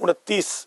29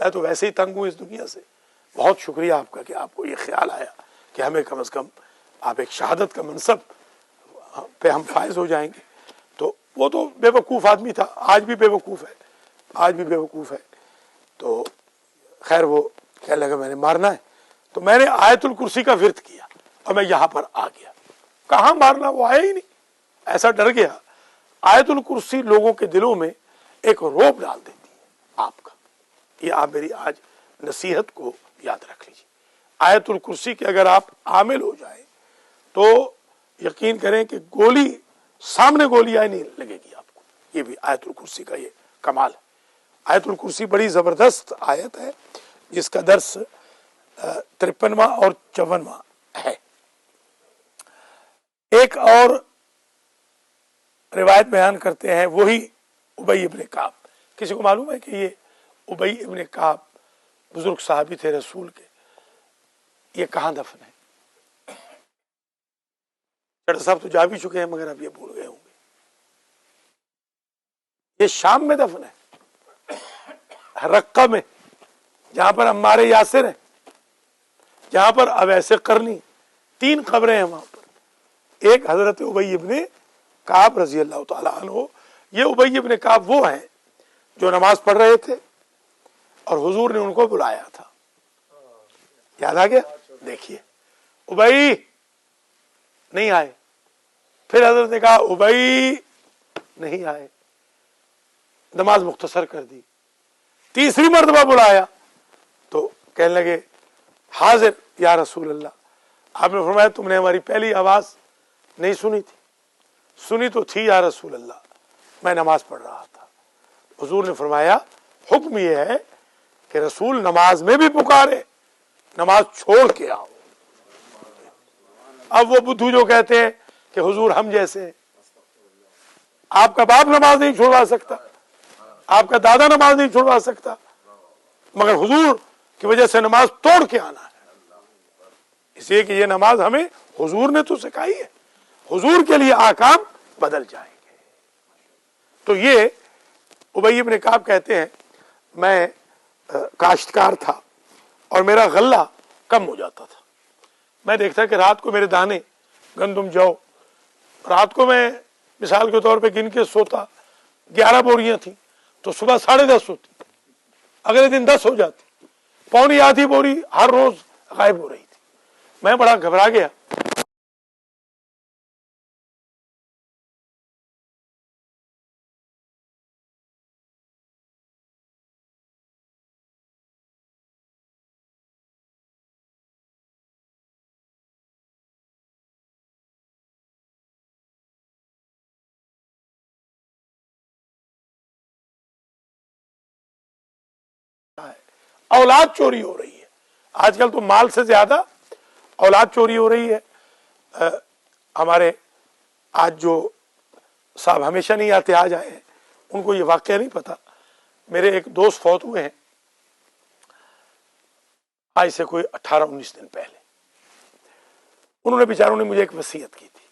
میں تو ویسے ہی تنگ ہوں اس دنیا سے. بہت شکریہ آپ کا کہ آپ کو یہ خیال آیا کہ ہمیں کم از کم آپ ایک شہادت کا منصب پہ ہم فائز ہو جائیں گے. تو وہ تو بے وقوف آدمی تھا, آج بھی بے وقوف ہے, آج بھی بے وقوف ہے. تو خیر وہ کہنے لگا میں نے مارنا ہے, تو میں نے آیت الکرسی کا ورد کیا اور میں یہاں پر آ گیا. کہاں مارنا, وہ آیا ہی نہیں, ایسا ڈر گیا. آیت الکرسی لوگوں کے دلوں میں ایک روب ڈال دیتی ہے آپ کا. یہ آپ میری آج نصیحت کو یاد رکھ لیجیے. آیت الکرسی کے اگر آپ عامل ہو جائیں تو یقین کریں کہ گولی سامنے گولی آئے نہیں لگے گی آپ کو. یہ بھی آیت الکرسی کا یہ کمال ہے. آیت الکرسی بڑی زبردست آیت ہے جس کا درس 53واں اور 54واں ہے. ایک اور روایت بیان کرتے ہیں وہی ابی ابن کعب. کسی کو معلوم ہے کہ یہ ابی ابن کعب بزرگ صحابی تھے رسول کے, یہ کہاں دفن ہے؟ ڈاکٹر صاحب تو جا بھی چکے ہیں مگر اب یہ بھول گئے ہوں گے. یہ شام میں دفن ہے, رقہ میں, جہاں پر عمار یاسر ہیں, جہاں پر اویس قرنی, 3 قبریں ہیں وہاں پر. ایک حضرت ابی ابن کعب رضی اللہ تعالی عنہ. یہ ابی ابن کعب وہ ہیں جو نماز پڑھ رہے تھے اور حضور نے ان کو بلایا تھا. یاد آ گیا؟ دیکھیے ابی نہیں آئے, پھر حضرت نے کہا ابی نہیں آئے, نماز مختصر کر دی. تیسری مرتبہ بلایا تو کہنے لگے حاضر یا رسول اللہ. آپ نے فرمایا تم نے ہماری پہلی آواز نہیں سنی تھی؟ سنی تو تھی یا رسول اللہ, میں نماز پڑھ رہا تھا. حضور نے فرمایا حکم یہ ہے کہ رسول نماز میں بھی پکارے, نماز چھوڑ کے آؤ. اب وہ بدھو جو کہتے ہیں کہ حضور ہم جیسے ہیں, آپ کا باپ نماز نہیں چھوڑوا سکتا, آپ کا دادا نماز نہیں چھوڑوا سکتا, مگر حضور کی وجہ سے نماز توڑ کے آنا ہے. اس لیے کہ یہ نماز ہمیں حضور نے تو سکھائی ہے, حضور کے لیے احکام بدل جائیں گے. تو یہ ابی ابن کعب کہتے ہیں میں کاشتکار تھا اور میرا غلہ کم ہو جاتا تھا. میں دیکھتا کہ رات کو میرے دانے گندم جو رات کو میں مثال کے طور پہ گن کے سوتا, 11 بوریاں تھیں تو صبح 10:30 ہوتی, اگلے دن 10 ہو جاتی, پونی آدھی بوری ہر روز غائب ہو رہی تھی. میں بڑا گھبرا گیا. اولاد چوری ہو رہی ہے آج کل تو, مال سے زیادہ اولاد چوری ہو رہی ہے. ہمارے آج جو صاحب ہمیشہ نہیں آتے آج آئے ہیں, ان کو یہ واقعہ نہیں پتا. میرے ایک دوست فوت ہوئے ہیں آج سے کوئی 18-19 دن پہلے. انہوں نے بیچاروں نے مجھے ایک وصیت کی تھی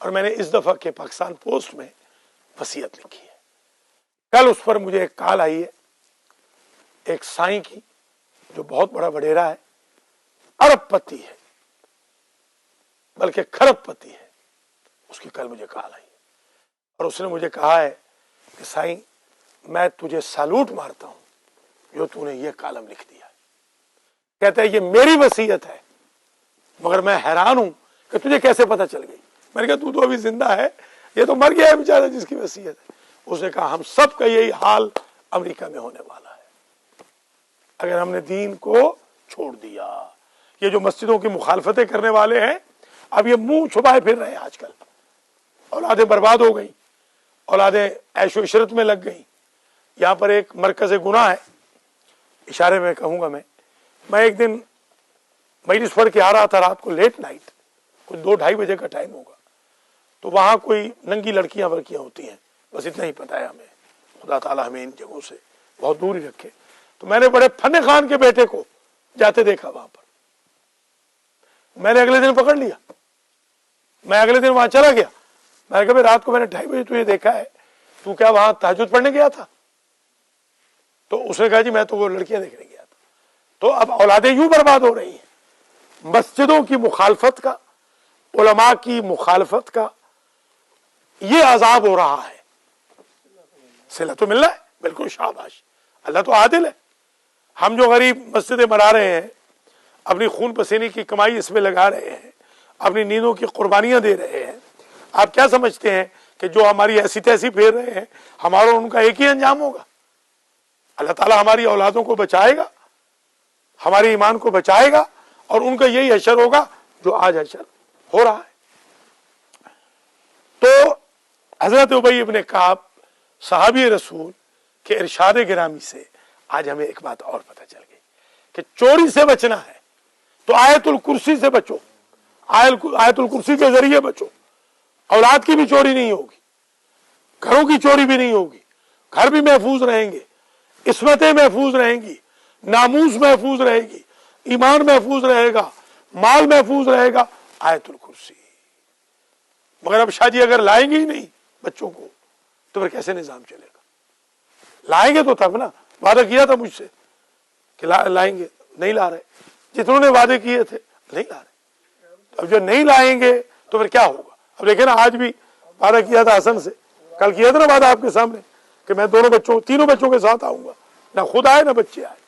اور میں نے اس دفعہ کے پاکستان پوسٹ میں وصیت لکھی ہے. کل اس پر مجھے ایک کال آئی ہے ایک سائیں کی جو بہت بڑا وڈیرا ہے, ارب پتی ہے بلکہ کھرب پتی ہے. اس کی کل مجھے کال آئی اور اس نے مجھے کہا ہے کہ سائیں میں تجھے سالوٹ مارتا ہوں جو تو نے یہ کالم لکھ دیا. کہتا ہے یہ میری وصیت ہے مگر میں حیران ہوں کہ تجھے کیسے پتہ چل گئی. میں نے کہا تو ابھی زندہ ہے, یہ تو مر گیا ہے بیچارہ جس کی وصیت ہے. اس نے کہا ہم سب کا یہی حال امریکہ میں ہونے والا ہے اگر ہم نے دین کو چھوڑ دیا. یہ جو مسجدوں کی مخالفتیں کرنے والے ہیں اب یہ منہ چھپائے پھر رہے ہیں. آج کل اولادیں برباد ہو گئی, اولادیں عیش و عشرت میں لگ گئی. یہاں پر ایک مرکز گناہ ہے, اشارے میں کہوں گا. میں ایک دن مجلس پڑھ کے آ رہا تھا رات کو, لیٹ نائٹ, کچھ 2-2:30 بجے کا ٹائم ہوگا. تو وہاں کوئی ننگی لڑکیاں ورکیاں ہوتی ہیں, بس اتنا ہی پتا ہے ہمیں. خدا تعالیٰ ہمیں ان جگہوں سے بہت دور ہی رکھے. تو میں نے بڑے فن خان کے بیٹے کو جاتے دیکھا وہاں پر. میں نے اگلے دن پکڑ لیا, میں اگلے دن وہاں چلا گیا. میں نے کہا رات کو میں نے 2:30 بجے تجھے دیکھا ہے, تو کیا وہاں تہجد پڑھنے گیا تھا؟ تو اس نے کہا جی میں تو وہ لڑکیاں دیکھنے گیا تھا. تو اب اولادیں یوں برباد ہو رہی ہیں. مسجدوں کی مخالفت کا، علماء کی مخالفت کا یہ عذاب ہو رہا ہے. صلہ تو مل رہا ہے، بالکل شاباش، اللہ تو عادل ہے. ہم جو غریب مسجدیں بنا رہے ہیں، اپنی خون پسینے کی کمائی اس میں لگا رہے ہیں، اپنی نیندوں کی قربانیاں دے رہے ہیں، آپ کیا سمجھتے ہیں کہ جو ہماری ایسی تیسی پھیر رہے ہیں ہمارا ان کا ایک ہی انجام ہوگا؟ اللہ تعالیٰ ہماری اولادوں کو بچائے گا، ہمارے ایمان کو بچائے گا، اور ان کا یہی حشر ہوگا جو آج حشر ہو رہا ہے. تو حضرت ابی ابن کعب صحابی رسول کے ارشاد گرامی سے آج ہمیں ایک بات اور پتہ چل گئی کہ چوری سے بچنا ہے تو آیت الکرسی سے بچو، آیت الکرسی کے ذریعے بچو. اولاد کی بھی چوری نہیں ہوگی، گھروں کی چوری بھی نہیں ہوگی، گھر بھی محفوظ رہیں گے، عصمتیں محفوظ رہیں گی، ناموس محفوظ رہے گی، ایمان محفوظ رہے گا، مال محفوظ رہے گا. آیت الکرسی. مگر اب شاہ جی اگر لائیں گے ہی نہیں بچوں کو تو پھر کیسے نظام چلے گا؟ لائیں گے تو تب نا، وعدہ کیا تھا مجھ سے کہ لائیں گے، نہیں لا رہے. جتنوں نے وعدے کیے تھے نہیں لا رہے. اب جو نہیں لائیں گے تو پھر کیا ہوگا؟ اب دیکھیں نا، آج بھی وعدہ کیا تھا حسن سے، کل کیا تھا نا وعدہ آپ کے سامنے کہ میں تینوں بچوں کے ساتھ آؤں گا، نہ خود آئے نہ بچے آئے.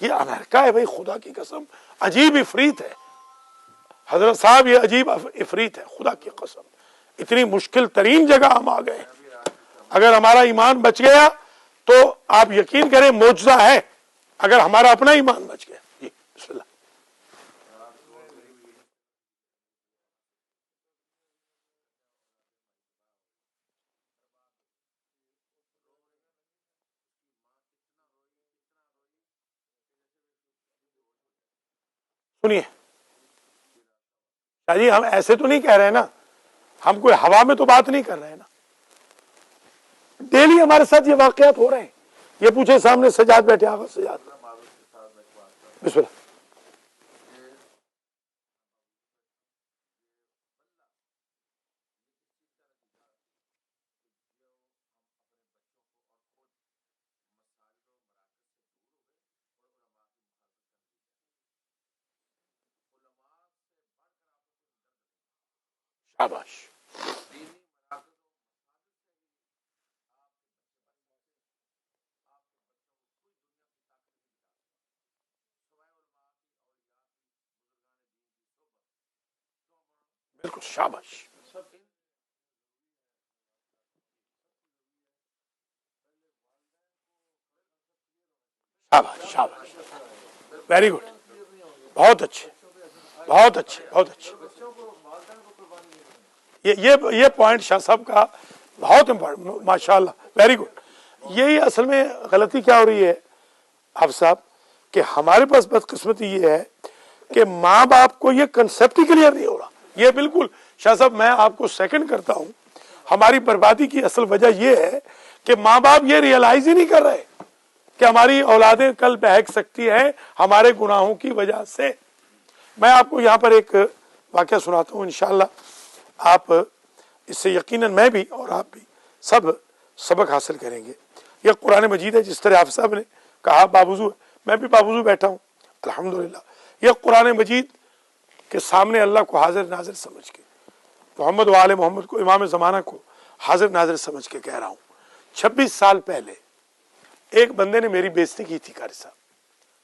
یہ امریکہ ہے بھائی، خدا کی قسم عجیب افریت ہے حضرت صاحب، یہ عجیب افریت ہے خدا کی قسم. اتنی مشکل ترین جگہ ہم آ گئے ہیں. اگر ہمارا ایمان بچ گیا تو آپ یقین کریں معجزہ ہے، اگر ہمارا اپنا ایمان بچ گیا. جی بسم اللہ. سنیے شاہ جی، ہم ایسے تو نہیں کہہ رہے نا، ہم کوئی ہوا میں تو بات نہیں کر رہے نا. ڈیلی ہمارے ساتھ یہ واقعات ہو رہے ہیں. یہ پوچھے سامنے سجاد بیٹھے، آگے سجاد بسم اللہ. شاباش. بالکل شاباش. شاباش شاباش، ویری گڈ، بہت اچھے بہت اچھے بہت اچھے. یہ پوائنٹ شاہ صاحب کا بہت امپورٹنٹ، ماشاء اللہ، ویری گڈ. یہی اصل میں غلطی کیا ہو رہی ہے آپ صاحب کہ ہمارے پاس بدقسمتی یہ ہے کہ ماں باپ کو یہ کنسپٹ ہی کلیئر نہیں ہو رہا. یہ بالکل شاہ صاحب میں آپ کو سیکنڈ کرتا ہوں. ہماری بربادی کی اصل وجہ یہ ہے کہ ماں باپ یہ ریئلائز ہی نہیں کر رہے کہ ہماری اولادیں کل بہک سکتی ہیں ہمارے گناہوں کی وجہ سے. میں آپ کو یہاں پر ایک واقعہ سناتا ہوں، انشاءاللہ آپ اس سے یقیناً میں بھی اور آپ بھی سب سبق حاصل کریں گے. یہ قرآن مجید ہے، جس طرح آپ صاحب نے کہا باوضو ہے، میں بھی باوضو بیٹھا ہوں الحمدللہ. یہ قرآن مجید کے سامنے اللہ کو حاضر ناظر سمجھ کے، محمد و آل محمد کو، امام زمانہ کو حاضر ناظر سمجھ کے کہہ رہا ہوں. 26 سال پہلے ایک بندے نے میری بےزتی کی تھی قاری صاحب.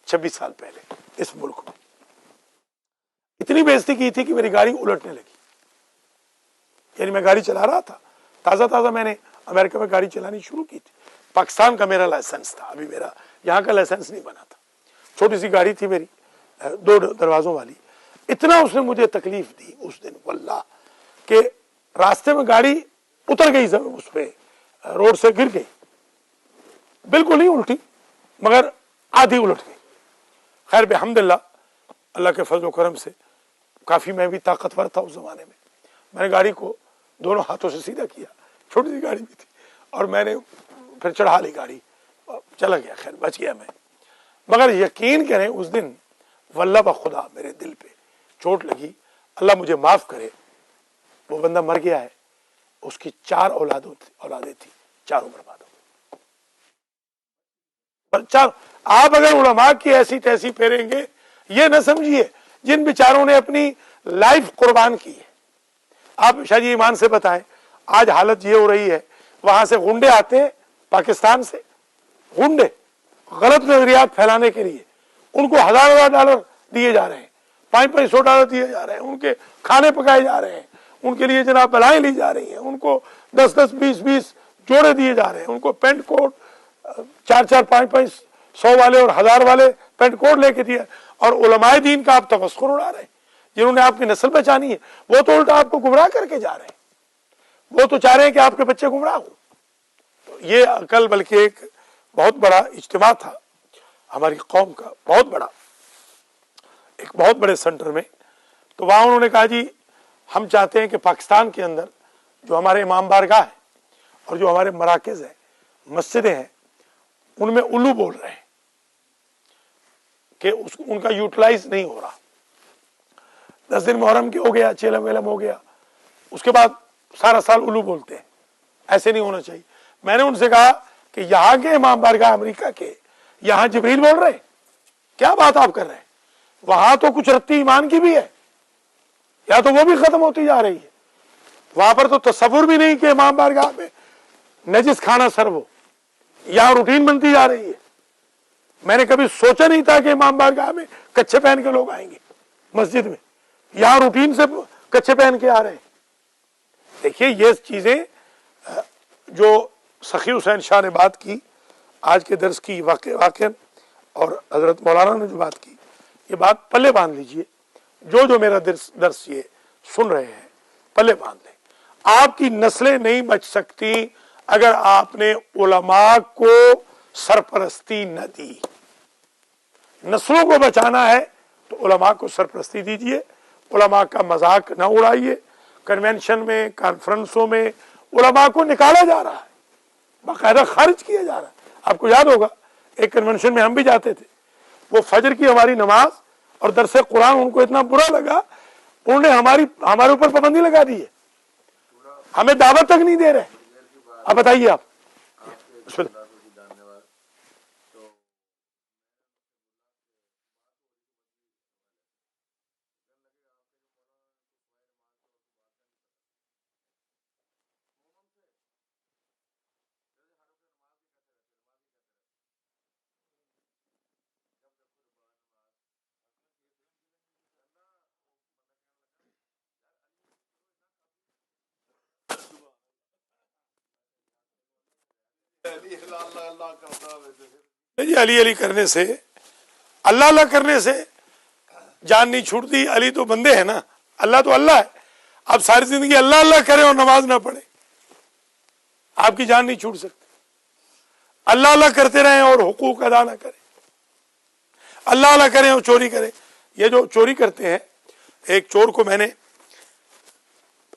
26 سال پہلے اس ملک میں اتنی بےزتی کی تھی کہ میری گاڑی الٹنے لگی. یعنی میں گاڑی چلا رہا تھا، تازہ تازہ میں نے امریکہ میں گاڑی چلانی شروع کی تھی. پاکستان کا میرا لائسنس تھا، ابھی میرا یہاں کا لائسنس نہیں بنا تھا. چھوٹی سی گاڑی تھی میری، 2 دروازوں والی. اتنا اس نے مجھے تکلیف دی اس دن واللہ کہ راستے میں گاڑی اتر گئی، اس پہ روڈ سے گر گئی. بالکل نہیں الٹی مگر آدھی الٹ گئی. خیر بحمدللہ، اللہ کے فضل و کرم سے کافی میں بھی طاقتور تھا اس زمانے میں. میں نے گاڑی کو دونوں ہاتھوں سے سیدھا کیا، چھوٹی سی گاڑی بھی تھی، اور میں نے پھر چڑھا لی گاڑی، چلا گیا. خیر بچ گیا میں. مگر یقین کریں اس دن واللہ بخدا میرے دل پہ چوٹ لگی. اللہ مجھے معاف کرے، وہ بندہ مر گیا ہے، اس کی 4 اولادیں تھی، چاروں برباد ہو گئی. آپ اگر علماء کی ایسی تیسی پھیریں گے، یہ نہ سمجھیے جن بیچاروں نے اپنی لائف قربان کی ہے. آپ شاہ جی ایمان سے بتائیں، آج حالت یہ ہو رہی ہے، وہاں سے غنڈے آتے ہیں، پاکستان سے غنڈے غلط نظریات پھیلانے کے لیے، ان کو $1000 دیے جا رہے ہیں، $500 دیے جا رہے ہیں، ان کے کھانے پکائے جا رہے ہیں، ان کے لیے جناب بلائیں لی جا رہی ہیں، ان کو 10 20 جوڑے دیے جا رہے ہیں، ان کو پینٹ کوٹ 4 5 100 والے اور 1000 والے پینٹ کوٹ لے کے دیے، اور علماء دین کا آپ تمسخر اڑا رہے ہیں جنہوں نے آپ کی نسل بچانی ہے. وہ تو الٹا آپ کو گمراہ کر کے جا رہے ہیں، وہ تو چاہ رہے ہیں کہ آپ کے بچے گمراہ ہوں. تو یہ کل بلکہ ایک بہت بڑا اجتماع تھا ہماری قوم کا، بہت بڑا، ایک بہت بڑے سینٹر میں. تو وہاں انہوں نے کہا جی ہم چاہتے ہیں کہ پاکستان کے اندر جو ہمارے امام بارگاہ ہیں اور جو ہمارے مراکز ہیں، مسجدیں ہیں، ان میں الو بول رہے ہیں کہ ان کا یوٹیلائز نہیں ہو رہا. 10 دن محرم کے ہو گیا، چیلم ویلم ہو گیا، اس کے بعد سارا سال الو بولتے ہیں. ایسے نہیں ہونا چاہیے. میں نے ان سے کہا کہ یہاں کے امام بارگاہ امریکہ کے یہاں جبریل بول رہے ہیں، کیا بات آپ کر رہے ہیں؟ وہاں تو کچھ رتی ایمان کی بھی ہے، یا تو وہ بھی ختم ہوتی جا رہی ہے. وہاں پر تو تصور بھی نہیں کہ امام بارگاہ میں نجس کھانا سرو ہو، یہاں روٹین بنتی جا رہی ہے. میں نے کبھی سوچا نہیں تھا کہ امام بارگاہ میں کچھے پہن کے لوگ آئیں گے مسجد میں، یہاں روٹین سے کچھے پہن کے آ رہے ہیں. دیکھیے یہ چیزیں جو سخی حسین شاہ نے بات کی آج کے درس کی، واقع اور حضرت مولانا نے جو بات کی، یہ بات پلے باندھ لیجئے. جو میرا درس یہ سن رہے ہیں پلے باندھ لیں. آپ کی نسلیں نہیں بچ سکتی اگر آپ نے علماء کو سرپرستی نہ دی. نسلوں کو بچانا ہے تو علماء کو سرپرستی دیجئے، علماء کا مذاق نہ اڑائیے. کنونشن میں، کانفرنسوں میں علماء کو نکالا جا رہا ہے، باقاعدہ خارج کیا جا رہا ہے. آپ کو یاد ہوگا ایک کنونشن میں ہم بھی جاتے تھے، وہ فجر کی ہماری نماز اور درس قرآن ان کو اتنا برا لگا، انہوں نے ہمارے اوپر پابندی لگا دی ہے، ہمیں دعوت تک نہیں دے رہے. اب بتائیے آپ. جی علی علی کرنے سے، اللہ اللہ کرنے سے جان نہیں چھوٹتی. علی تو بندے ہیں نا، اللہ تو اللہ ہے. آپ ساری زندگی اللہ اللہ کریں اور نماز نہ پڑھیں، آپ کی جان نہیں چھوٹ سکتی. اللہ اللہ کرتے رہیں اور حقوق ادا نہ کریں، اللہ اللہ کریں اور چوری کریں. یہ جو چوری کرتے ہیں، ایک چور کو میں نے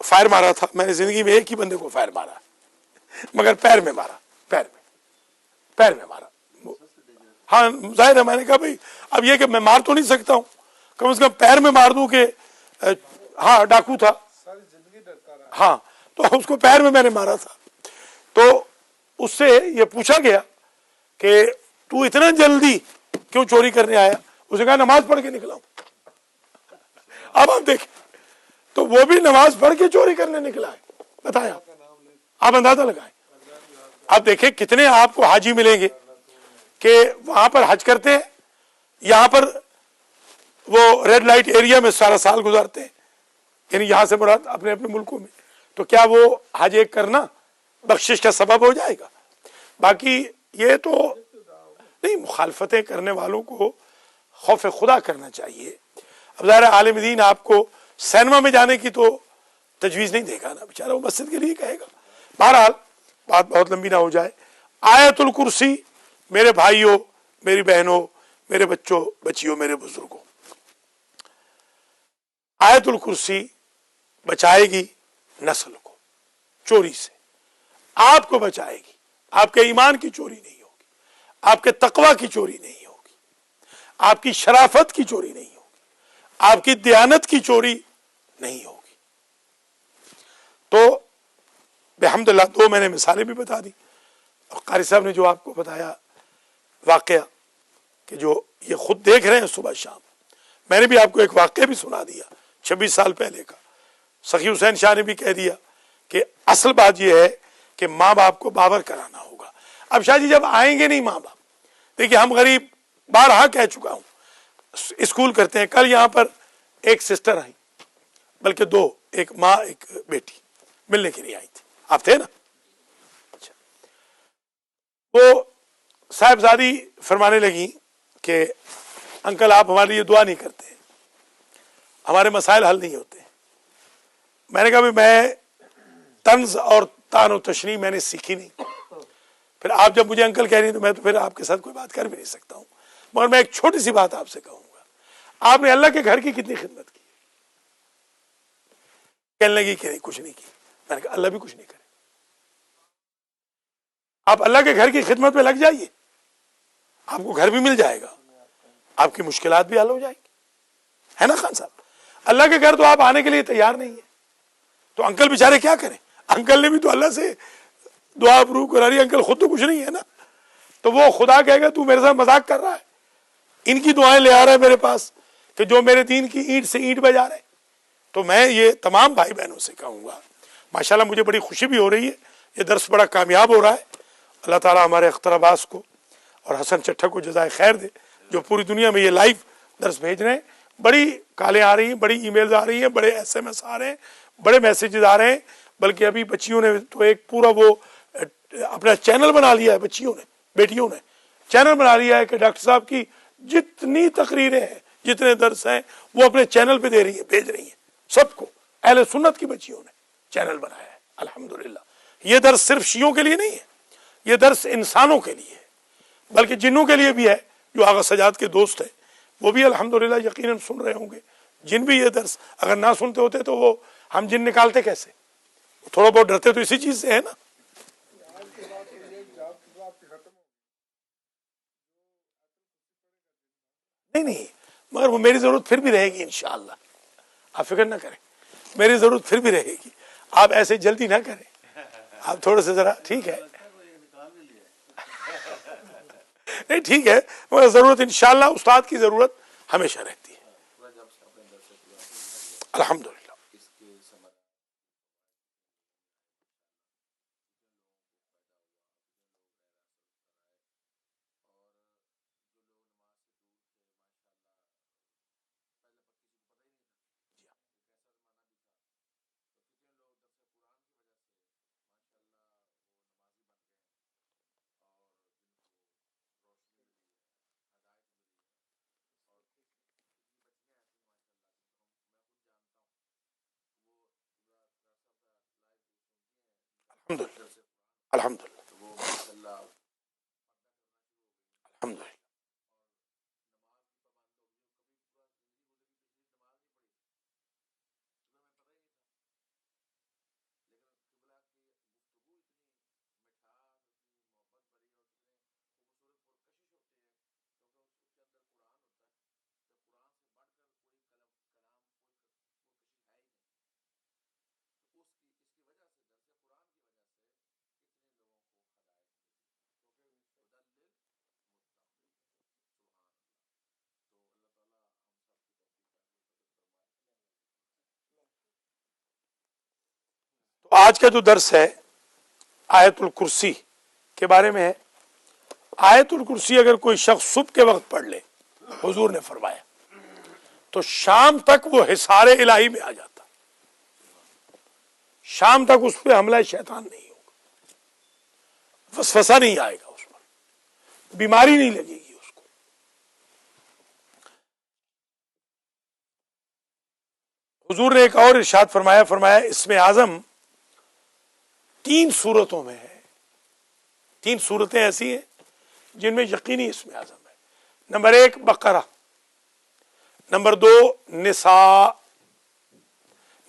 فائر مارا تھا، میں نے زندگی میں ایک ہی بندے کو فائر مارا، مگر پیر میں مارا، پیر میں مارا. ہاں ظاہر ہے، میں نے کہا بھائی اب یہ کہ میں مار تو نہیں سکتا ہوں، کم از کم پیر میں مار دوں کہ ہاں ڈاکو تھا، ہاں تو اس کو پیر میں نے مارا تھا. تو اس سے یہ پوچھا گیا کہ تو اتنا جلدی کیوں چوری کرنے آیا؟ اس نے کہا نماز پڑھ کے نکلا ہوں. اب آپ دیکھیں، تو وہ بھی نماز پڑھ کے چوری کرنے نکلا ہے. بتائیں آپ اندازہ لگائیں. آپ دیکھیں کتنے آپ کو حاجی ملیں گے کہ وہاں پر حج کرتے ہیں، یہاں پر وہ ریڈ لائٹ ایریا میں سارا سال گزارتے ہیں، یعنی یہاں سے مراد اپنے اپنے ملکوں میں. تو کیا وہ حج ایک کرنا بخشش کا سبب ہو جائے گا؟ باقی یہ تو نہیں، مخالفتیں کرنے والوں کو خوف خدا کرنا چاہیے. اب ظاہر عالم دین آپ کو سینما میں جانے کی تو تجویز نہیں دے گا نا، بیچارہ وہ مسجد کے لیے کہے گا. بہرحال بات بہت لمبی نہ ہو جائے. آیت الکرسی میرے بھائیوں، میری بہنوں، میرے بچوں بچیوں، میرے بزرگوں، آیت الکرسی بچائے گی نسل کو چوری سے، آپ کو بچائے گی. آپ کے ایمان کی چوری نہیں ہوگی، آپ کے تقوی کی چوری نہیں ہوگی، آپ کی شرافت کی چوری نہیں ہوگی، آپ کی دیانت کی چوری نہیں ہوگی. تو بحمد اللہ 2 میں نے مثالیں بھی بتا دی، اور قاری صاحب نے جو آپ کو بتایا واقعہ کہ جو یہ خود دیکھ رہے ہیں صبح شام. میں نے بھی آپ کو ایک واقعہ بھی سنا دیا 26 سال پہلے کا. سخی حسین شاہ نے بھی کہہ دیا کہ اصل بات یہ ہے کہ ماں باپ کو باور کرانا ہوگا. اب شاہ جی جب آئیں گے نہیں ماں باپ، دیکھیے ہم غریب بارہا کہہ چکا ہوں، اسکول کرتے ہیں. کل یہاں پر ایک سسٹر آئی، بلکہ دو، ایک ماں ایک بیٹی ملنے کے لیے آئی تھی. آپ تھے نا؟ اچھا. وہ صاحبزادی فرمانے لگی کہ انکل آپ ہمارے لیے دعا نہیں کرتے، ہمارے مسائل حل نہیں ہوتے. میں نے کہا بھی میں طنز اور تان و تشریح میں نے سیکھی نہیں. پھر آپ جب مجھے انکل کہہ رہی ہیں تو میں تو پھر آپ کے ساتھ کوئی بات کر بھی نہیں سکتا ہوں. مگر میں ایک چھوٹی سی بات آپ سے کہوں گا، آپ نے اللہ کے گھر کی کتنی خدمت کی؟ کہنے لگی کہ نہیں کچھ نہیں کی. میں نے کہا اللہ بھی کچھ نہیں کرے. آپ اللہ کے گھر کی خدمت میں لگ جائیے، آپ کو گھر بھی مل جائے گا، آپ کی مشکلات بھی حل ہو جائیں گی. ہے نا خان صاحب؟ اللہ کے گھر تو آپ آنے کے لیے تیار نہیں ہیں تو انکل بیچارے کیا کریں؟ انکل نے بھی تو اللہ سے دعا اپروو کرا رہی، انکل خود تو کچھ نہیں ہے نا. تو وہ خدا کہے گا تو میرے ساتھ مذاق کر رہا ہے، ان کی دعائیں لے آ رہا ہے میرے پاس کہ جو میرے دین کی اینٹ سے اینٹ بجا رہے. تو میں یہ تمام بھائی بہنوں سے کہوں گا، ماشاءاللہ مجھے بڑی خوشی بھی ہو رہی ہے، یہ درس بڑا کامیاب ہو رہا ہے. اللہ تعالیٰ ہمارے اختر عباس کو اور حسن چٹھا کو جزائے خیر دے جو پوری دنیا میں یہ لائیو درس بھیج رہے ہیں. بڑی کالیں آ رہی ہیں، بڑی ای میلز آ رہی ہیں، بڑے ایس ایم ایس آ رہے ہیں، بڑے میسیجز آ رہے ہیں. بلکہ ابھی بچیوں نے تو ایک پورا وہ اپنا چینل بنا لیا ہے، بچیوں نے بیٹیوں نے چینل بنا لیا ہے کہ ڈاکٹر صاحب کی جتنی تقریریں ہیں، جتنے درس ہیں وہ اپنے چینل پہ دے رہی ہیں، بھیج رہی ہیں سب کو. اہل سنت کی بچیوں نے چینل بنایا ہے الحمدللہ. یہ درس صرف شیعوں کے لیے نہیں ہے، یہ درس انسانوں کے لیے ہے، بلکہ جنوں کے لیے بھی ہے. جو آغا سجاد کے دوست ہیں وہ بھی الحمدللہ یقیناً سن رہے ہوں گے. جن بھی یہ درس اگر نہ سنتے ہوتے تو وہ ہم جن نکالتے کیسے؟ تھوڑا بہت ڈرتے تو اسی چیز سے ہے نا. نہیں مگر وہ میری ضرورت پھر بھی رہے گی انشاءاللہ، آپ فکر نہ کریں، میری ضرورت پھر بھی رہے گی. آپ ایسے جلدی نہ کریں، آپ تھوڑے سے ذرا ٹھیک ہے نہیں ٹھیک ہے، مگر ضرورت انشاءاللہ استاد کی ضرورت ہمیشہ رہتی ہے الحمدللہ. الحمدللہ الحمدللہ الحمدللہ. تو آج کا جو درس ہے آیت الکرسی کے بارے میں ہے. آیت الکرسی اگر کوئی شخص صبح کے وقت پڑھ لے، حضور نے فرمایا، تو شام تک وہ حصار الہی میں آ جاتا، شام تک اس پہ حملہ شیطان نہیں ہوگا، وسوسہ نہیں آئے گا، اس پر بیماری نہیں لگے گی اس کو. حضور نے ایک اور ارشاد فرمایا اسم اعظم 3 صورتوں میں ہے. 3 صورتیں ایسی ہیں جن میں یقینی اسم اعظم ہے. نمبر 1 بقرہ، نمبر 2 نساء،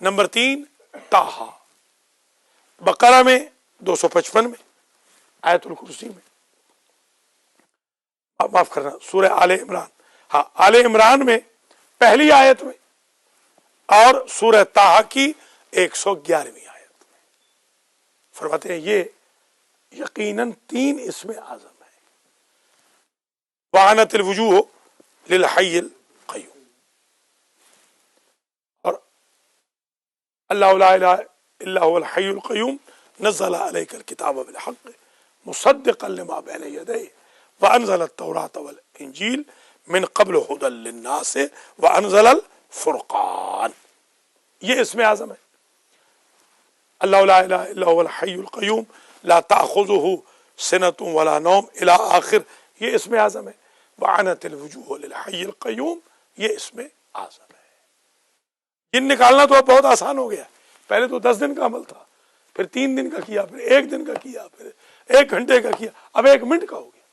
نمبر 3 طٰہٰ. بقرہ میں 255 میں، آیت الکرسی میں، معاف کرنا سورہ آل عمران، ہاں آل عمران میں پہلی آیت میں، اور سورہ طٰہٰ کی 111ویں آیت میں. فرماتے ہیں یہ یقیناً 3 اسم اعظم وعنت الوجوہ للحی القیوم، اور اللہ لا الہ الا هو الحی القیوم نزل علیک الکتاب بالحق مصدقا لما بین یدیہ وانزل التوراۃ والانجیل من قبل ھدی للناس وانزل الفرقان. یہ اسم اعظم ہے. اللہ لا الہ الا هو الحی القیوم لا تأخذہ سنۃ ولا نوم الی آخر، یہ اسم اعظم ہے. وعنت الوجوہ للحی القیوم، یہ اسم اعظم ہے. جن نکالنا تو اب بہت آسان ہو گیا. پہلے تو 10 دن کا عمل تھا، پھر 3 دن کا کیا، پھر 1 دن کا کیا، پھر 1 گھنٹے کا کیا، اب 1 منٹ کا ہو گیا.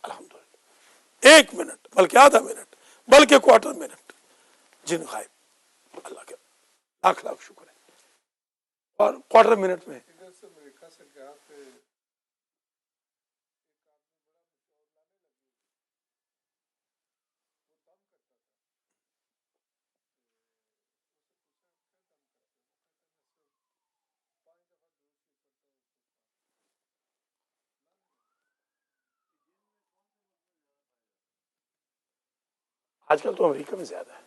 الحمدللہ 1 منٹ، بلکہ آدھا منٹ، بلکہ کوارٹر منٹ. جن غائب، اللہ کے لاکھ لاکھ شکر ہے. اور کوارٹر منٹ میں آج کل تو امریکہ میں زیادہ ہے،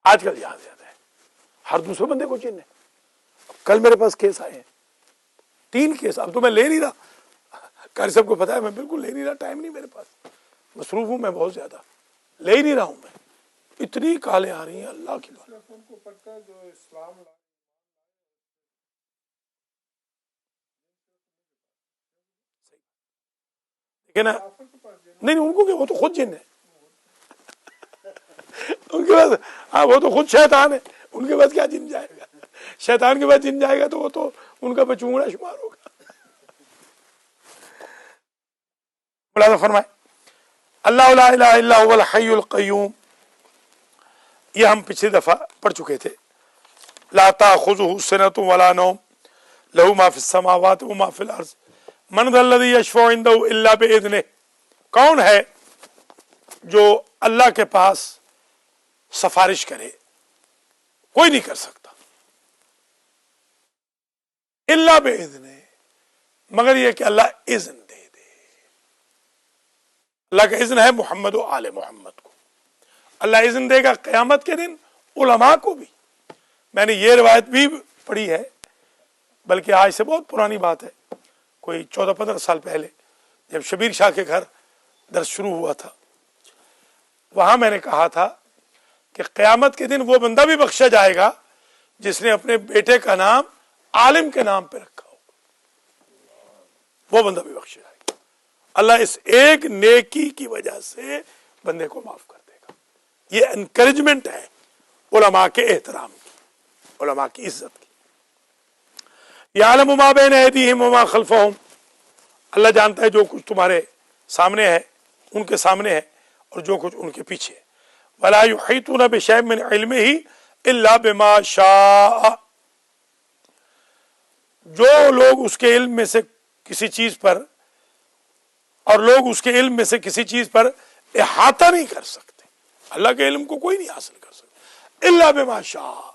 آج کل یہاں زیادہ ہے. ہر دوسرے بندے کو جن ہے. کل میرے پاس کیس آئے ہیں، 3 کیس. اب تو میں لے نہیں رہا، قاری صاحب کو پتا ہے میں بالکل لے نہیں رہا، ٹائم نہیں میرے پاس، مصروف ہوں میں بہت زیادہ، لے ہی نہیں رہا ہوں میں. اتنی کالیں آ رہی ہیں اللہ کی بات. ان کو پتہ ہے جو اسلام ٹھیک ہے نا. نہیں ان کو کیا، وہ تو خود جن ہے ان کے پاس. ہاں وہ تو خود شیطان ہے، ان کے پاس کیا جن جائے گا. شیطان کے پاس جن جائے گا تو وہ تو ان کا بچونگڑا شمار ہوگا. ملاحظہ فرمائے اللہ لا الہ الا هو الحی القیوم، یہ ہم پچھلی دفعہ پڑھ چکے تھے. لا تأخذہ سنۃ ولا نوم لہ ما فی السماوات وما فی الارض من ذا الذی یشفع عندہ الا باذنہ. کون ہے جو اللہ کے پاس سفارش کرے؟ کوئی نہیں کر سکتا الا باذنہ، مگر یہ کہ اللہ اذن دے دے. اللہ کا اذن ہے محمد و آل محمد کو. اللہ اذن دے گا قیامت کے دن علماء کو بھی. میں نے یہ روایت بھی پڑھی ہے، بلکہ آج سے بہت پرانی بات ہے، کوئی 14-15 سال پہلے جب شبیر شاہ کے گھر درس شروع ہوا تھا، وہاں میں نے کہا تھا کہ قیامت کے دن وہ بندہ بھی بخشا جائے گا جس نے اپنے بیٹے کا نام عالم کے نام پہ رکھا ہو، وہ بندہ بھی بخشا جائے گا. اللہ اس ایک نیکی کی وجہ سے بندے کو معاف کر دے گا. یہ انکریجمنٹ ہے علماء کے احترام کی، علماء کی عزت کی. یعلم ما بین ایدیہم وما خلفہم، اللہ جانتا ہے جو کچھ تمہارے سامنے ہے، ان کے سامنے ہے، اور جو کچھ ان کے پیچھے ہے. ولا یحیطون بشیء من علمہ الا بما شاء. جو لوگ اس کے علم میں سے کسی چیز پر، اور لوگ اس کے علم میں سے کسی چیز پر احاطہ نہیں کر سکتے، اللہ کے علم کو کوئی نہیں حاصل کر سکتا، الا بما شاء،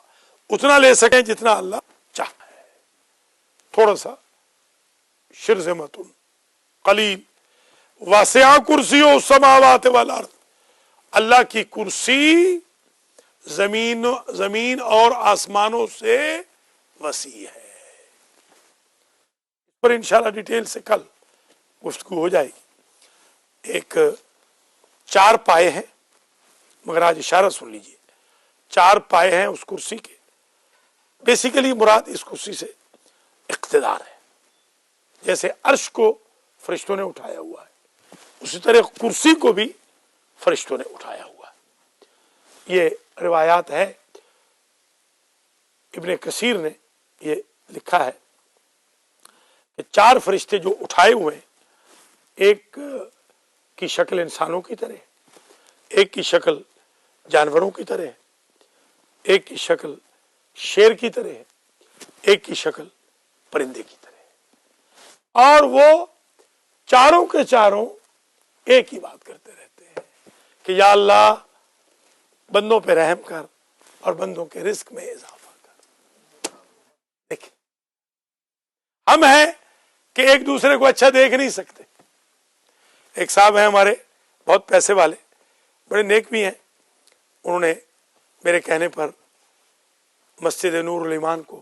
اتنا لے سکیں جتنا اللہ چاہتا ہے. تھوڑا سا شرذمۃ قلیل واسع کرسیہ السماوات والارض، اللہ کی کرسی زمین اور آسمانوں سے وسیع ہے. اس پر انشاءاللہ ڈیٹیل سے کل گفتگو ہو جائے گی. ایک 4 پائے ہیں، مگر آج اشارہ سن لیجئے. 4 پائے ہیں اس کرسی کے. بیسیکلی مراد اس کرسی سے اقتدار ہے. جیسے عرش کو فرشتوں نے اٹھایا ہوا ہے، اسی طرح کرسی کو بھی فرشتوں نے اٹھایا ہوا ہے. یہ روایات ہے، ابن کثیر نے یہ لکھا ہے کہ 4 فرشتے جو اٹھائے ہوئے ہیں، ایک کی شکل انسانوں کی طرح ہے، ایک کی شکل جانوروں کی طرح ہے، ایک کی شکل شیر کی طرح ہے، ایک کی شکل پرندے کی طرح ہے. اور وہ چاروں کے چاروں ایک ہی بات کرتے رہتے ہیں کہ یا اللہ بندوں پہ رحم کر اور بندوں کے رزق میں اضافہ کر. دیکھیں ہم ہیں کہ ایک دوسرے کو اچھا دیکھ نہیں سکتے، ایک صاحب ہیں ہمارے بہت پیسے والے, بڑے نیک بھی ہیں, انہوں نے میرے کہنے پر مسجد نور الایمان کو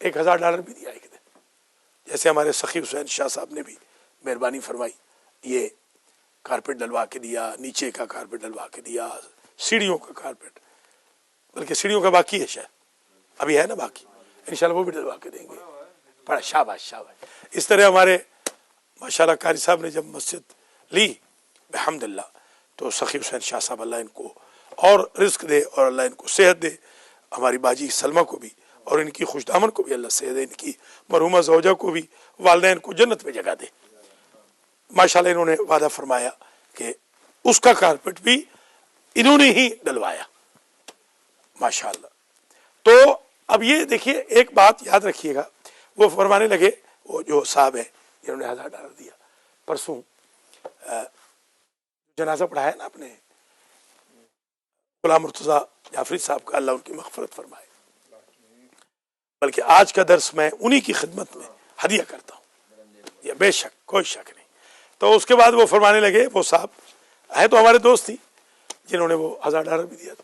$1000 بھی دیا ایک دن. جیسے ہمارے سخی حسین شاہ صاحب نے بھی مہربانی فرمائی, یہ کارپیٹ ڈلوا کے دیا, نیچے کا کارپیٹ ڈلوا کے دیا, سیڑھیوں کا کارپیٹ, بلکہ سیڑھیوں کا باقی ہے شاید, ابھی ہے نا باقی, انشاءاللہ وہ بھی ڈلوا کے دیں گے. بڑا شاباش شاباش. اس طرح ہمارے ماشاءاللہ قاری صاحب نے جب مسجد لی الحمدللہ, تو سخی حسین شاہ صاحب اللہ ان کو اور رزق دے اور اللہ ان کو صحت دے, ہماری باجی سلمہ کو بھی اور ان کی خوش دامن کو بھی اللہ صحت دے, ان کی مرحومہ زوجہ کو بھی, والدین کو جنت میں جگہ دے. ماشاءاللہ انہوں نے وعدہ فرمایا کہ اس کا کارپیٹ بھی انہوں نے ہی ڈلوایا ماشاءاللہ. تو اب یہ دیکھیے ایک بات یاد رکھیے گا, وہ فرمانے لگے, وہ جو صاحب ہیں جنہوں نے $1000 دیا, پرسوں جنازہ پڑھایا نا اپنے غلام مرتضیٰ جعفری صاحب کا, اللہ ان کی مغفرت فرمائے. بلکہ آج کا درس میں انہی کی خدمت میں ہدیہ کرتا ہوں, یہ بے شک کوئی شک نہیں. تو اس کے بعد وہ فرمانے لگے, وہ صاحب ہیں تو ہمارے دوست ہی جنہوں نے وہ $1000 بھی دیا,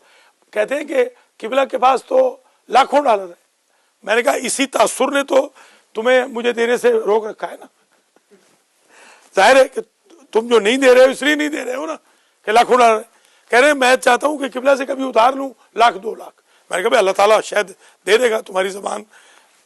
کہتے ہیں کہ قبلہ کے پاس تو لاکھوں ڈالر ہے. میں نے کہا اسی تاثر نے تو تمہیں مجھے دینے سے روک رکھا ہے نا. ظاہر ہے کہ تم جو نہیں دے رہے ہو اس لیے نہیں دے رہے ہو نا کہ لاکھوں ڈالر. کہہ رہے ہیں میں چاہتا ہوں کہ قبلہ سے کبھی اتار لوں $1,00,000 2 لاکھ. میں نے کہا اللہ تعالیٰ شاید دے دے گا, تمہاری زبان.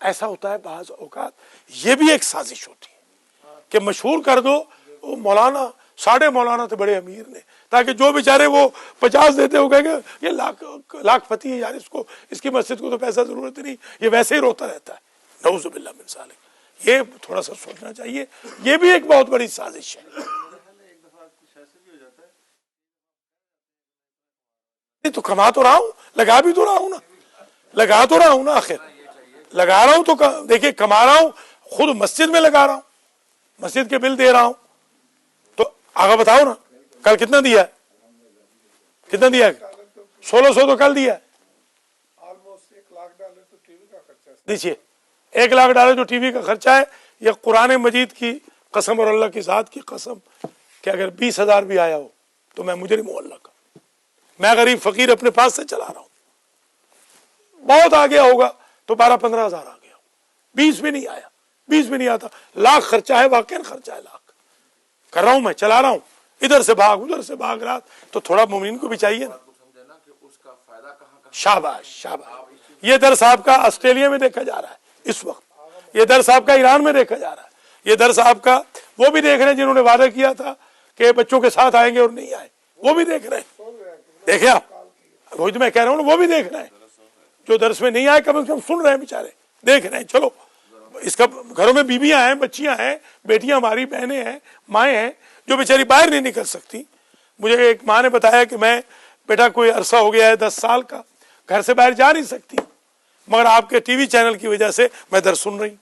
ایسا ہوتا ہے بعض اوقات, یہ بھی ایک سازش ہوتی ہے کہ مشہور کر دو, وہ مولانا ساڑھے مولانا تو بڑے امیر نے, تاکہ جو بیچارے وہ 50 دیتے ہو, کہیں گے یہ لاکھ پتی ہے یار, اس کو اس کی مسجد کو تو پیسہ ضرورت نہیں, یہ ویسے ہی روتا رہتا ہے. نعوذ باللہ من ذالک. یہ تھوڑا سا سوچنا چاہیے, یہ بھی ایک بہت بڑی سازش ہے. تو کما تو رہا ہوں, لگا بھی تو رہا ہوں نا, لگا تو رہا ہوں نا, آخر لگا رہا ہوں تو دیکھیے کما رہا ہوں, خود مسجد میں لگا رہا ہوں, مسجد کے بل دے رہا ہوں. تو آگا بتاؤ نا, کل کتنا دیا ہے, کتنا دیا ہے؟ 1600 تو کل دیا ہے. آلموسٹ $1,00,000 تو ٹی وی کا خرچہ ہے. دیکھیے $1,00,000 جو ٹی وی کا خرچہ ہے, یہ قرآن مجید کی قسم اور اللہ کی ذات کی قسم کہ اگر 20,000 بھی آیا ہو تو میں مجرم ہوں اللہ کا. میں غریب فقیر اپنے پاس سے چلا رہا ہوں. بہت آ گیا ہوگا تو 12-15 ہزار آ گیا, 20 بھی نہیں آیا, 20 بھی نہیں آتا. لاکھ خرچہ ہے, واقعی خرچہ ہے, لاکھ کر رہا ہوں میں, چلا رہا ہوں, ادھر سے بھاگ ادھر سے بھاگ رہا, تو تھوڑا مومن کو بھی چاہیے نا. شاباش شاباش. یہ درس آپ کا آسٹریلیا میں دیکھا جا رہا ہے اس وقت, یہ درس آپ کا ایران میں دیکھا جا رہا ہے, یہ درس آپ کا وہ بھی دیکھ رہے ہیں جنہوں نے وعدہ کیا تھا کہ بچوں کے ساتھ آئیں گے اور نہیں آئے, وہ بھی دیکھ رہے ہیں. دیکھیں آپ, وہی تو میں کہہ رہا ہوں, وہ بھی دیکھ رہے ہیں. جو درس میں نہیں آئے کم از کم سن رہے ہیں بیچارے, دیکھ رہے ہیں. چلو اس کا گھروں میں بیویاں ہیں, بچیاں ہیں, بیٹیاں ہماری بہنیں ہیں, مائیں ہیں جو بیچاری باہر نہیں نکل سکتی. مجھے ایک ماں نے بتایا کہ میں بیٹا کوئی عرصہ ہو گیا ہے 10 سال کا, گھر سے باہر جا نہیں سکتی, مگر آپ کے ٹی وی چینل کی وجہ سے میں درس سن رہی.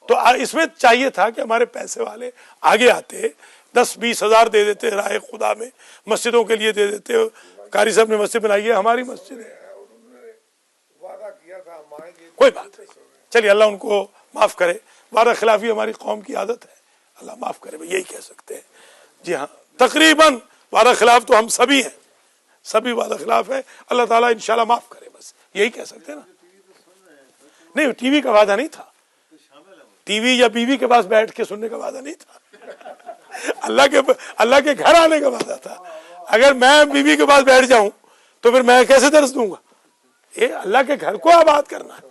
تو اس میں چاہیے تھا کہ ہمارے پیسے والے آگے آتے, 10-20 ہزار دے دیتے راہ خدا میں, مسجدوں کے لیے دے دیتے. قاری صاحب نے مسجد بنائی ہے, ہماری مسجد ہے, وعدہ کیا تھا مائیں گے. کوئی بات نہیں, چلیے اللہ ان کو معاف کرے. وعدہ خلافی ہماری قوم کی عادت ہے, اللہ معاف کرے, یہی کہہ سکتے ہیں. جی ہاں, تقریباً وعدہ خلاف تو ہم سبھی ہیں, سبھی وعدہ خلاف ہے. اللہ تعالیٰ انشاءاللہ معاف کرے, بس یہی کہہ سکتے ہیں نا. نہیں, ٹی وی کا وعدہ نہیں تھا, ٹی وی یا بیوی کے پاس بیٹھ کے سننے کا وعدہ نہیں تھا, اللہ کے گھر آنے کا وعدہ تھا. اگر میں بیوی کے پاس بیٹھ جاؤں تو پھر میں کیسے درس دوں گا؟ یہ اللہ کے گھر کو آباد کرنا ہے,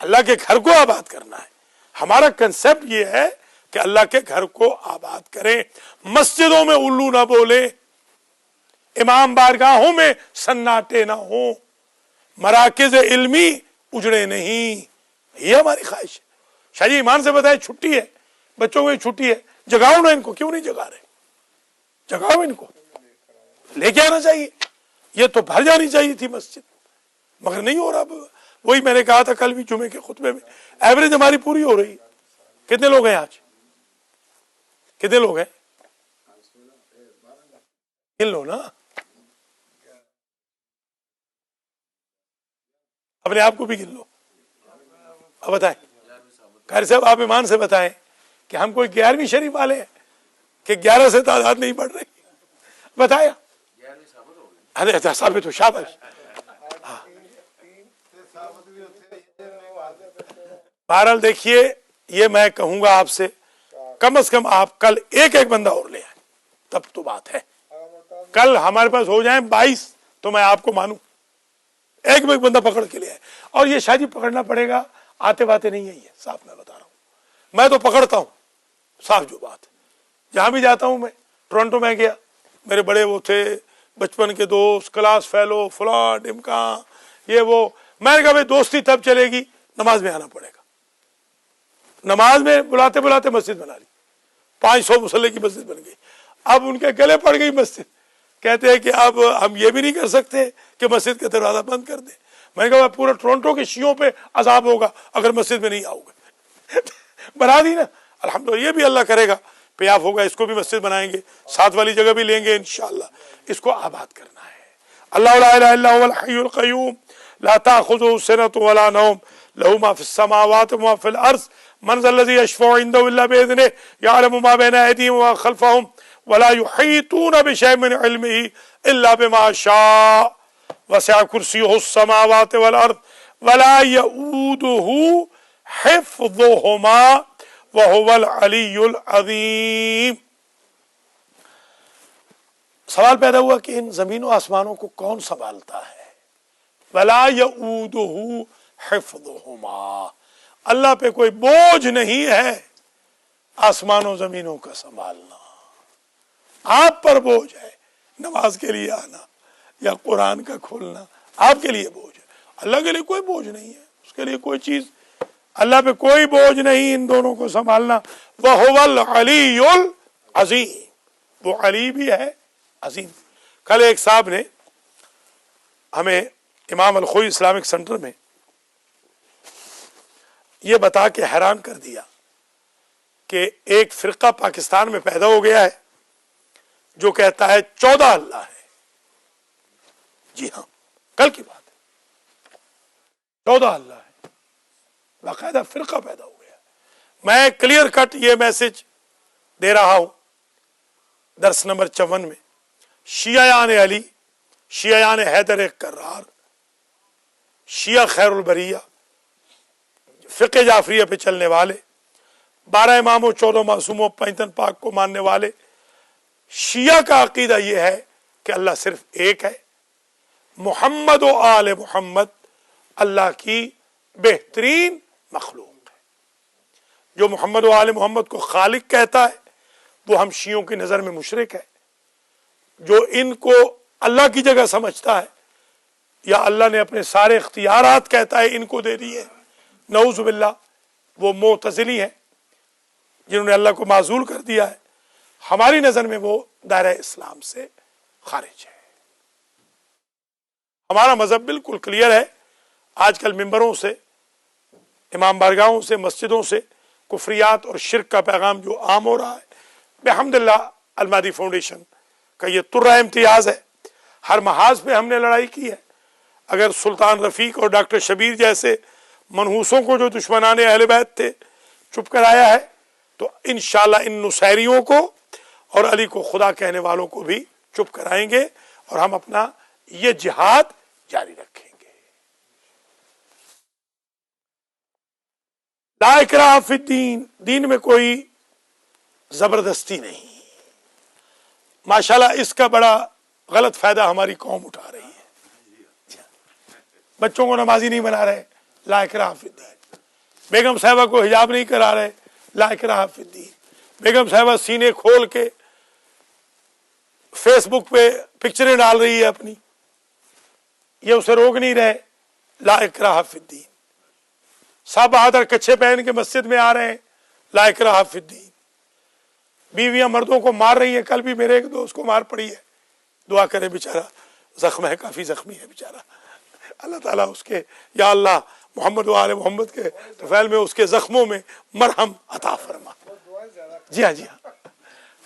اللہ کے گھر کو آباد کرنا ہے. ہمارا کنسپٹ یہ ہے کہ اللہ کے گھر کو آباد کریں, مسجدوں میں الو نہ بولیں, امام بارگاہوں میں سناٹے نہ ہوں, مراکز علمی اجڑے نہیں. یہ ہماری خواہش ہے. شاہ جی ایمان سے بتائیں, چھٹی ہے بچوں کو, چھٹی ہے, جگاؤ نا ان کو, کیوں نہیں جگا رہے؟ جگاؤ ان کو, لے کے آنا چاہیے. یہ تو بھر جانی چاہیے تھی مسجد, مگر نہیں ہو رہا. وہی میں نے کہا تھا کل بھی جمعے کے خطبے میں, ایوریج ہماری پوری ہو رہی. کتنے لوگ ہیں آج, کتنے لوگ ہیں؟ گن لو نا, اپنے آپ کو بھی گن لو. اب بتائیں قاری صاحب, آپ ایمان سے بتائیں کہ ہم کوئی 11ویں شریف والے ہیں کہ 11 سے تعداد نہیں بڑھ رہی، بتایا؟ ارے ثابت ہو، شاباش۔ بہرحال دیکھیے، یہ میں کہوں گا آپ سے، کم از کم آپ کل ایک بندہ اور لے آئیں، تب تو بات ہے۔ کل ہمارے پاس ہو جائیں 22 تو میں آپ کو مانوں، ایک بندہ پکڑ کے لے آئے۔ اور یہ شادی پکڑنا پڑے گا، آتے باتے نہیں ہے، یہ صاف میں بتا رہا ہوں، میں تو پکڑتا ہوں صاف جو بات ہے۔ جہاں بھی جاتا ہوں، میں ٹورنٹو میں گیا، میرے بڑے وہ تھے بچپن کے دوست، کلاس فیلو، فلاں ڈمکاں، یہ وہ، میں نے کہا بھائی دوستی تب چلے گی نماز میں آنا پڑے گا۔ نماز میں بلاتے بلاتے مسجد بنا لی، 500 مسلح کی مسجد بن گئی۔ اب ان کے گلے پڑ گئی مسجد، کہتے ہیں کہ اب ہم یہ بھی نہیں کر سکتے کہ مسجد کا دروازہ بند کر دیں۔ میں نے کہا پورا ٹورنٹو کے شیعوں پہ عذاب ہوگا اگر مسجد میں نہیں آؤ گے۔ بنا دی نا، الحمدللہ، یہ بھی اللہ کرے گا پیاف ہوگا، اس کو بھی مسجد بنائیں گے، ساتھ والی جگہ بھی لیں گے انشاءاللہ۔ اس کو آباد کرنا ہے۔ اللہ لا الہ الا هو الحی القیوم لا تأخذه سنة ولا نوم له ما في السماوات وما في الارض من ذا الذي يشفع عنده الا باذنه يعلم ما بين ايديهم وما خلفهم ولا يحيطون بشيء من علمه الا بما شاء وسع كرسيه السماوات والارض ولا يؤوده حفظهما وهو العلی العظیم۔ سوال پیدا ہوا کہ ان زمین و آسمانوں کو کون سنبھالتا ہے؟ ولا یؤودہ حفظہما، اللہ پہ کوئی بوجھ نہیں ہے آسمان و زمینوں کا سنبھالنا، آپ پر بوجھ ہے نماز کے لیے آنا یا قرآن کا کھولنا، آپ کے لیے بوجھ ہے، اللہ کے لیے کوئی بوجھ نہیں ہے، اس کے لیے کوئی چیز، اللہ پہ کوئی بوجھ نہیں ان دونوں کو سنبھالنا۔ وَهُوَ الْعَلِيُّ الْعَظِيمُ، وہ علی بھی ہے، عظیم۔ کل ایک صاحب نے ہمیں امام الخوئی اسلامک سینٹر میں یہ بتا کے حیران کر دیا کہ ایک فرقہ پاکستان میں پیدا ہو گیا ہے جو کہتا ہے 14 اللہ ہے۔ جی ہاں، کل کی بات ہے، 14 اللہ ہے، باقاعدہ فرقہ پیدا ہو گیا۔ میں کلیئر کٹ یہ میسج دے رہا ہوں درس نمبر 54 میں، شیعیان علی، شیعیان حیدر کرار، شیعہ خیر البریہ، فقہ جعفریہ پہ چلنے والے، 12 اماموں 14 معصوموں پینتن پاک کو ماننے والے، شیعہ کا عقیدہ یہ ہے کہ اللہ صرف ایک ہے، محمد و آل محمد اللہ کی بہترین مخلوق ہے۔ جو محمد و آل محمد کو خالق کہتا ہے وہ ہم شیعوں کی نظر میں مشرک ہے۔ جو ان کو اللہ کی جگہ سمجھتا ہے یا اللہ نے اپنے سارے اختیارات کہتا ہے ان کو دے دیے، نعوذ باللہ، وہ معتزلی ہیں جنہوں نے اللہ کو معزول کر دیا ہے۔ ہماری نظر میں وہ دائرہ اسلام سے خارج ہے۔ ہمارا مذہب بالکل کلیئر ہے۔ آج کل ممبروں سے، امام بارگاہوں سے، مسجدوں سے کفریات اور شرک کا پیغام جو عام ہو رہا ہے، بحمداللہ المہدی فاؤنڈیشن کا یہ ترہ امتیاز ہے۔ ہر محاذ پہ ہم نے لڑائی کی ہے۔ اگر سلطان رفیق اور ڈاکٹر شبیر جیسے منحوسوں کو جو دشمنان اہل بیت تھے چپ کرایا ہے، تو انشاءاللہ ان نصیریوں کو اور علی کو خدا کہنے والوں کو بھی چپ کرائیں گے، اور ہم اپنا یہ جہاد جاری رکھیں گے۔ لا اکراہ فی الدین، دین میں کوئی زبردستی نہیں۔ ماشاءاللہ اس کا بڑا غلط فائدہ ہماری قوم اٹھا رہی ہے۔ بچوں کو نمازی نہیں بنا رہے، لا اکراہ فی الدین۔ بیگم صاحبہ کو حجاب نہیں کرا رہے، لا اکراہ فی الدین۔ بیگم صاحبہ سینے کھول کے فیس بک پہ پکچریں ڈال رہی ہے اپنی، یہ اسے روک نہیں رہے، لا اکراہ فی الدین۔ صاحب بہادر کچھے پہن کے مسجد میں آ رہے ہیں، لا اکراہ فی الدین۔ بیویاں مردوں کو مار رہی ہیں، کل بھی میرے ایک دوست کو مار پڑی ہے، دعا کرے بیچارہ، زخم ہے، کافی زخمی ہے بیچارہ، اللہ تعالیٰ اس کے، یا اللہ محمد و آل محمد کے طفیل میں اس کے زخموں میں مرہم عطا فرما۔ جی ہاں، جی ہاں،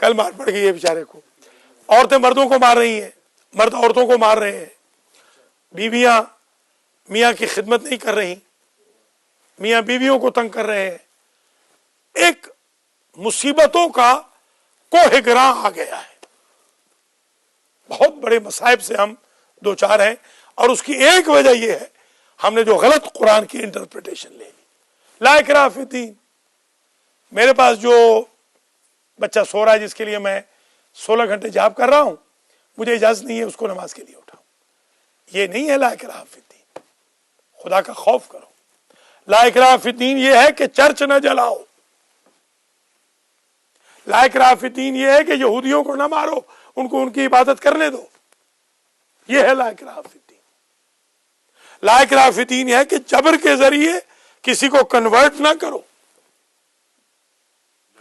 کل مار پڑ گئی ہے بیچارے کو۔ عورتیں مردوں کو مار رہی ہیں، مرد عورتوں کو مار رہے ہیں، بیویاں میاں کی خدمت نہیں کر رہی، میاں بیویوں کو تنگ کر رہے ہیں۔ ایک مصیبتوں کا کوہ گراں آ گیا ہے، بہت بڑے مصائب سے ہم دو چار ہیں، اور اس کی ایک وجہ یہ ہے ہم نے جو غلط قرآن کی انٹرپریٹیشن لے لی۔ لا اکراہ فی الدین، میرے پاس جو بچہ سو رہا ہے جس کے لیے میں 16 گھنٹے جاب کر رہا ہوں، مجھے اجازت نہیں ہے اس کو نماز کے لیے اٹھاؤں، یہ نہیں ہے لا اکراہ فی الدین۔ خدا کا خوف کرو۔ لا اکراہ فی الدین یہ ہے کہ چرچ نہ جلاؤ، لا اکراہ فی الدین یہ ہے کہ یہودیوں کو نہ مارو، ان کو ان کی عبادت کرنے دو، یہ ہے لا اکراہ فی الدین۔ لا اکراہ فی الدین ہے کہ جبر کے ذریعے کسی کو کنورٹ نہ کرو،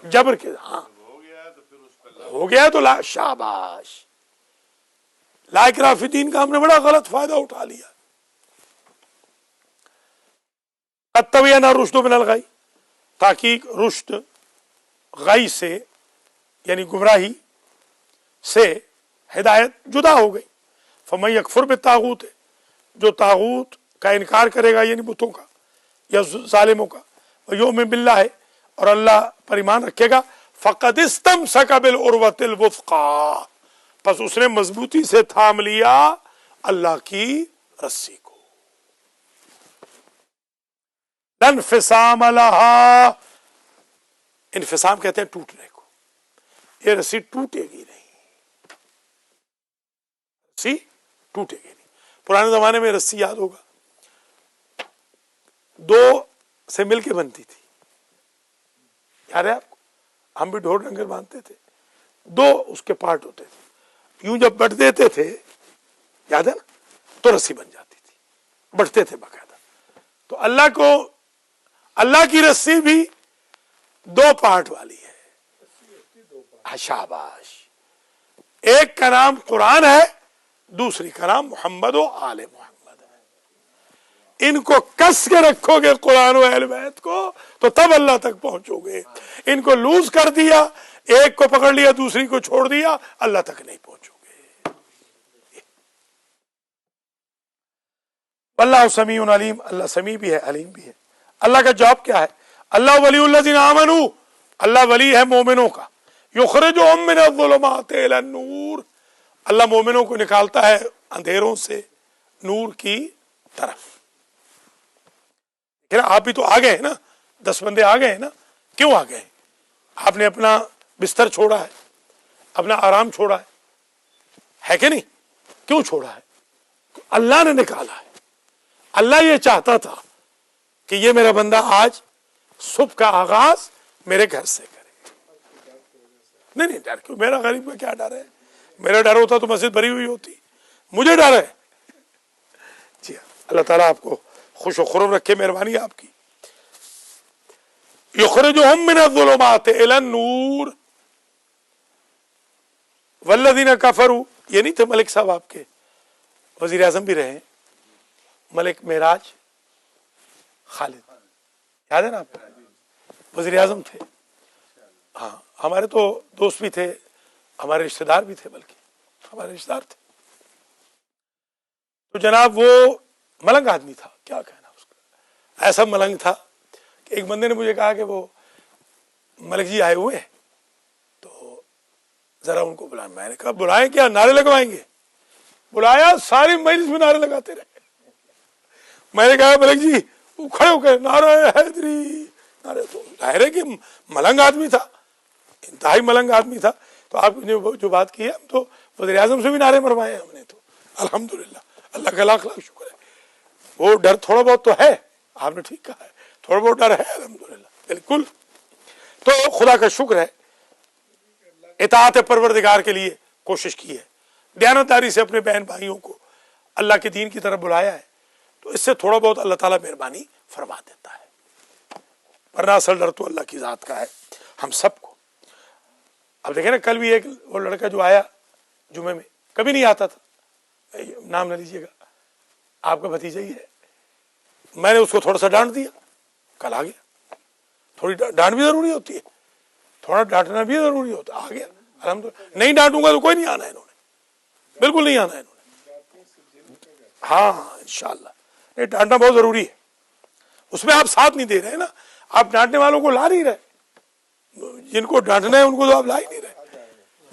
جبر کے، ہاں ہو گیا تو لا، شاباش۔ لا اکراہ فی الدین کا ہم نے بڑا غلط فائدہ اٹھا لیا۔ قد تبین الرشد من الغی، تحقیق رشد غی سے یعنی گمراہی سے ہدایت جدا ہو گئی۔ فمن یکفر بالطاغوت، جو طاغوت کا انکار کرے گا یعنی بتوں کا یا ظالموں کا، یؤمن باللہ، اور اللہ پر ایمان رکھے گا، فقد استمسک بالعروۃ الوثقی، پس اس نے مضبوطی سے تھام لیا اللہ کی رسی کو۔ لا انفصام لہا، انفصام کہتے ہیں ٹوٹنے کو، یہ رسی ٹوٹے گی نہیں، رسی ٹوٹے گی نہیں۔ پرانے زمانے میں رسی یاد ہوگا دو سے مل کے بنتی تھی، یاد ہے آپ کو؟ ہم بھی ڈھول ڈنگر باندھتے تھے، دو اس کے پارٹ ہوتے تھے، یوں جب بٹ دیتے تھے، یاد ہے نا، تو رسی بن جاتی تھی، بٹتے تھے باقاعدہ۔ تو اللہ کو، اللہ کی رسی بھی دو پارٹ والی ہے، شاباش۔ ایک کا نام قرآن ہے، دوسری کا نام محمد و آل محمد ہے۔ ان کو کس کے رکھو گے قرآن و اہل بیت کو تو تب اللہ تک پہنچو گے۔ ان کو لوز کر دیا، ایک کو پکڑ لیا دوسری کو چھوڑ دیا، اللہ تک نہیں پہنچو گے۔ اللہ سمیع علیم، اللہ سمیع بھی ہے علیم بھی ہے۔ اللہ کا جواب کیا ہے؟ اللہ ولی الذین آمنوا، اللہ ولی ہے مومنوں کا، یخرجہم من الظلمات الی النور، اللہ مومنوں کو نکالتا ہے اندھیروں سے نور کی طرف۔ آپ بھی تو آ گئے ہیں نا، 10 بندے آ گئے ہیں نا، کیوں آ گئے؟ آپ نے اپنا بستر چھوڑا ہے، اپنا آرام چھوڑا ہے کہ نہیں؟ کیوں چھوڑا ہے؟ اللہ نے نکالا ہے۔ اللہ یہ چاہتا تھا کہ یہ میرا بندہ آج صبح کا آغاز میرے گھر سے کرے۔ نہیں ڈر کیوں؟ میرا غریب کا کیا ڈر ہے؟ میرا ڈر ہوتا تو مسجد بھری ہوئی ہوتی، مجھے ڈر ہے۔ جی اللہ تعالیٰ آپ کو خوش و خرم رکھے، مہربانی آپ کی۔ یخرجہم من الظلمات الی النور والذین کفروا، یہ نہیں تھے ملک صاحب آپ کے وزیر اعظم بھی رہے ہیں، ملک معراج خالد، یاد ہے نا آپ کو؟ وزیر اعظم تھے، ہاں، ہمارے تو دوست بھی تھے، ہمارے رشتہ دار بھی تھے، بلکہ ہمارے رشتہ دار تھے۔ تو جناب وہ ملنگ آدمی تھا، کیا کہنا اس کا، ایسا ملنگ تھا کہ ایک بندے نے مجھے کہا کہ وہ ملک جی آئے ہوئے ہیں تو ذرا ان کو بلائیں۔ میں نے کہا بلائیں کیا، نعرے لگوائیں گے؟ بلایا، ساری مجلس میں نعرے لگاتے رہے۔ میں نے کہا ملک جی، وہ کھڑے ہو کے نعرہ حیدری، نعرے، تو ظاہر ہے کہ ملنگ آدمی تھا، انتہائی ملنگ آدمی تھا۔ تو آپ نے جو بات کی ہے، ہم تو وزیر اعظم سے بھی نعرے مروائے ہیں ہم نے، تو الحمدللہ اللہ کا لاکھ لاکھ شکر ہے۔ وہ ڈر تھوڑا بہت تو ہے، آپ نے ٹھیک کہا ہے، تھوڑا بہت ڈر ہے، الحمدللہ بالکل۔ تو خدا کا شکر ہے، اطاعت پروردگار کے لیے کوشش کی ہے، دیانتداری سے اپنے بہن بھائیوں کو اللہ کے دین کی طرف بلایا ہے، تو اس سے تھوڑا بہت اللہ تعالیٰ مہربانی فرما دیتا ہے، ورنہ اصل ڈر تو اللہ کی ذات کا ہے ہم سب کو۔ اب دیکھیں نا، کل بھی ایک وہ لڑکا جو آیا جمعے میں، کبھی نہیں آتا تھا، نام نہ لیجیے گا، آپ کا بھتیجا ہی ہے، میں نے اس کو تھوڑا سا ڈانٹ دیا، کل آ گیا۔ تھوڑی ڈانٹ بھی ضروری ہوتی ہے، تھوڑا ڈانٹنا بھی ضروری ہوتا ہے، آ گیا الحمدللہ۔ نہیں ڈانٹوں گا تو کوئی نہیں آنا ہے انہوں نے، بالکل نہیں آنا ہے انہوں نے، ہاں انشاءاللہ۔ یہ ڈانٹنا بہت ضروری ہے، اس میں آپ ساتھ نہیں دے رہے نا، آپ ڈانٹنے والوں کو لا نہیں رہے، جن کو ڈانٹنا ہے ان کو تو آپ لا ہی نہیں رہے۔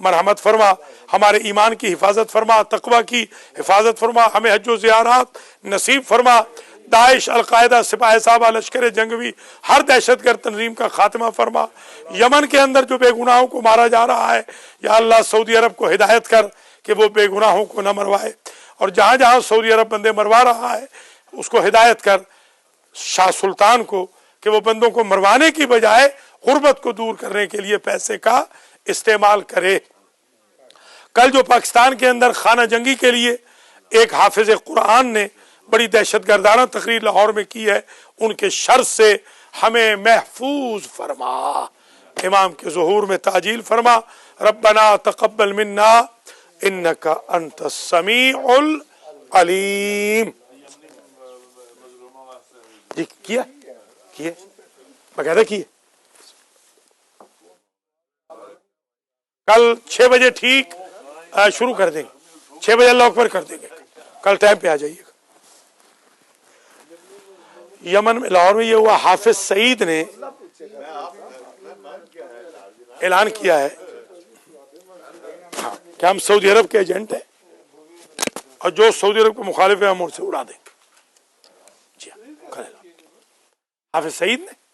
مرحمت فرما, ہمارے ایمان کی حفاظت فرما, تقوی کی حفاظت فرما, ہمیں حج و زیارات نصیب فرما, داعش, القاعدہ, سپاہ صحابہ, لشکر جنگوی, ہر دہشت گرد تنظیم کا خاتمہ فرما. یمن کے اندر جو بے گناہوں کو مارا جا رہا ہے یا اللہ سعودی عرب کو ہدایت کر کہ وہ بے گناہوں کو نہ مروائے, اور جہاں جہاں سعودی عرب بندے مروا رہا ہے اس کو ہدایت کر, شاہ سلطان کو کہ وہ بندوں کو مروانے کی بجائے غربت کو دور کرنے کے لیے پیسے کا استعمال کرے. کل جو پاکستان کے اندر خانہ جنگی کے لیے ایک حافظ قرآن نے بڑی دہشت گردانہ تقریر لاہور میں کی ہے, ان کے شر سے ہمیں محفوظ فرما, امام کے ظہور میں تعجیل فرما. ربنا تقبل منا انک انت السمیع العلیم. جی کیے باقاعدہ کیے. کل 6 بجے ٹھیک شروع کر دیں گے, 6 بجے اللہ اکبر کر دیں گے. کل ٹائم پہ آ جائیے گا. یمن میں, لاہور میں یہ ہوا, حافظ سعید نے اعلان کیا ہے کہ ہم سعودی عرب کے ایجنٹ ہیں اور جو سعودی عرب کے مخالف ہیں ہم ان سے اڑا دیں گے. جی حافظ سعید نے